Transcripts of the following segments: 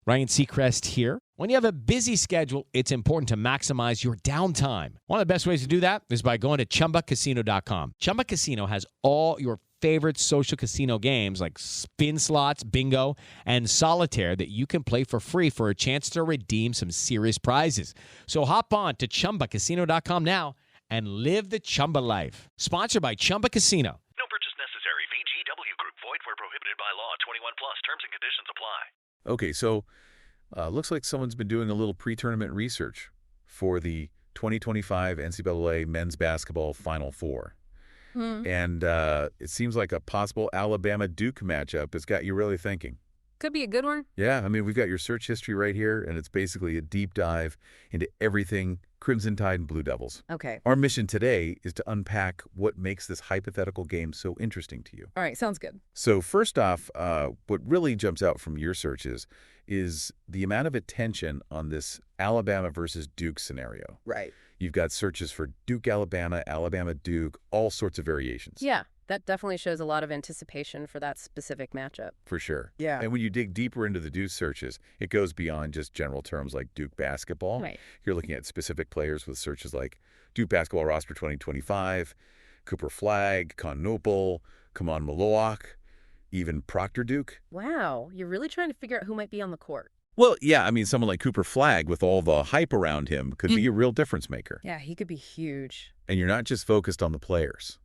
Ryan Seacrest here. When you have a busy schedule, it's important to maximize your downtime. One of the best ways to do that is by going to ChumbaCasino.com. Chumba Casino has all your favorite social casino games like spin slots, bingo, and solitaire that you can play for free for a chance to redeem some serious prizes. So hop on to ChumbaCasino.com now and live the Chumba life. Sponsored by Chumba Casino. No purchase necessary. VGW Group. Void where prohibited by law. 21 plus. Terms and conditions apply. Okay, so looks like someone's been doing a little pre-tournament research for the 2025 NCAA Men's Basketball Final Four. And it seems like a possible Alabama-Duke matchup has got you really thinking. Could be a good one. Yeah, I mean, we've got your search history right here, and it's basically a deep dive into everything Crimson Tide and Blue Devils. Okay. Our mission today is to unpack what makes this hypothetical game so interesting to you. All right, sounds good. So first off, what really jumps out from your searches is the amount of attention on this Alabama versus Duke scenario. Right. You've got searches for Duke, Alabama, Alabama, Duke, all sorts of variations. Yeah, that definitely shows a lot of anticipation for that specific matchup. For sure. Yeah. And when you dig deeper into the Duke searches, it goes beyond just general terms like Duke basketball. Right. You're looking at specific players with searches like Duke basketball roster 2025, Cooper Flagg, Con Nopal, Kaman Maloak, even Proctor Duke. Wow, you're really trying to figure out who might be on the court. Well, yeah, I mean, someone like Cooper Flagg with all the hype around him could be a real difference maker. Yeah, he could be huge. And you're not just focused on the players.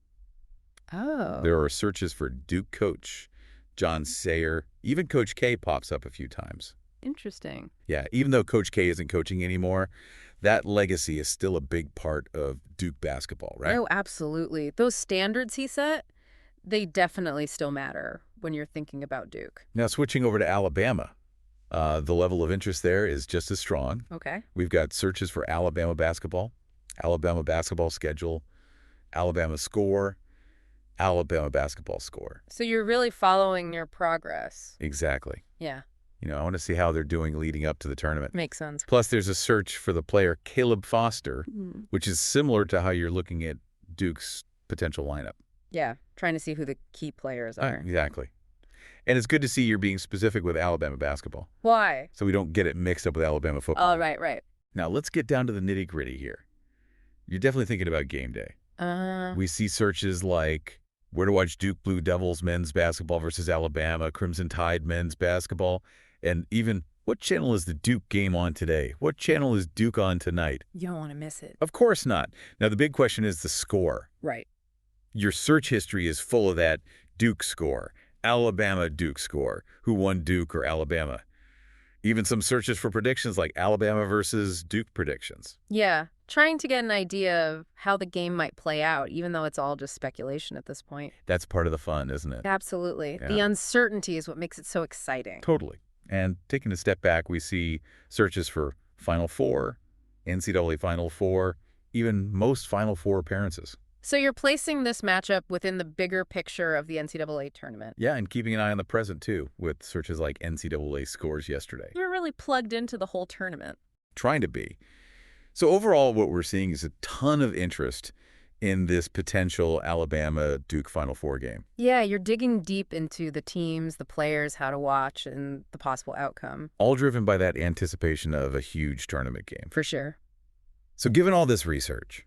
Oh. There are searches for Duke coach, John Sayer, even Coach K pops up a few times. Interesting. Yeah, even though Coach K isn't coaching anymore, that legacy is still a big part of Duke basketball, right? Oh, absolutely. Those standards he set, they definitely still matter when you're thinking about Duke. Now, switching over to Alabama, the level of interest there is just as strong. Okay. We've got searches for Alabama basketball schedule, Alabama score, Alabama basketball score. So you're really following your progress. Exactly. Yeah. You know, I want to see how they're doing leading up to the tournament. Makes sense. Plus, there's a search for the player Caleb Foster, which is similar to how you're looking at Duke's potential lineup. Yeah, trying to see who the key players are. Exactly. And it's good to see you're being specific with Alabama basketball. Why? So we don't get it mixed up with Alabama football. Oh, right. Now, let's get down to the nitty-gritty here. You're definitely thinking about game day. We see searches like where to watch Duke Blue Devils men's basketball versus Alabama, Crimson Tide men's basketball, and even what channel is the Duke game on today? What channel is Duke on tonight? You don't want to miss it. Of course not. Now, the big question is the score. Right. Your search history is full of that Duke score, Alabama Duke score, who won Duke or Alabama. Even some searches for predictions like Alabama versus Duke predictions. Yeah, trying to get an idea of how the game might play out, even though it's all just speculation at this point. That's part of the fun, isn't it? Absolutely. Yeah. The uncertainty is what makes it so exciting. Totally. And taking a step back, we see searches for Final Four, NCAA Final Four, even most Final Four appearances. So you're placing this matchup within the bigger picture of the NCAA tournament. Yeah, and keeping an eye on the present, too, with searches like NCAA scores yesterday. You're really plugged into the whole tournament. Trying to be. So overall, what we're seeing is a ton of interest in this potential Alabama-Duke Final Four game. Yeah, you're digging deep into the teams, the players, how to watch, and the possible outcome. All driven by that anticipation of a huge tournament game. For sure. So given all this research,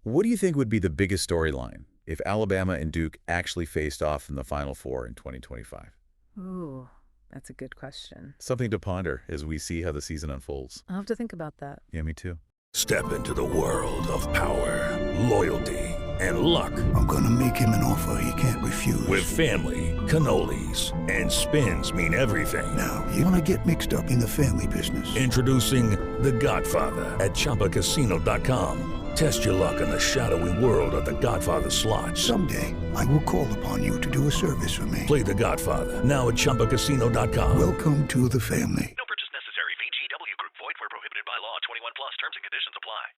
what do you think would be the biggest storyline if Alabama and Duke actually faced off in the Final Four in 2025? Ooh, that's a good question. Something to ponder as we see how the season unfolds. I'll have to think about that. Yeah, me too. Step into the world of power, loyalty, and luck. I'm gonna make him an offer he can't refuse. With family, cannolis, and spins mean everything. Now, you wanna get mixed up in the family business. Introducing The Godfather at ChumbaCasino.com. Test your luck in the shadowy world of The Godfather slot. Someday, I will call upon you to do a service for me. Play The Godfather now at ChumbaCasino.com. Welcome to the family.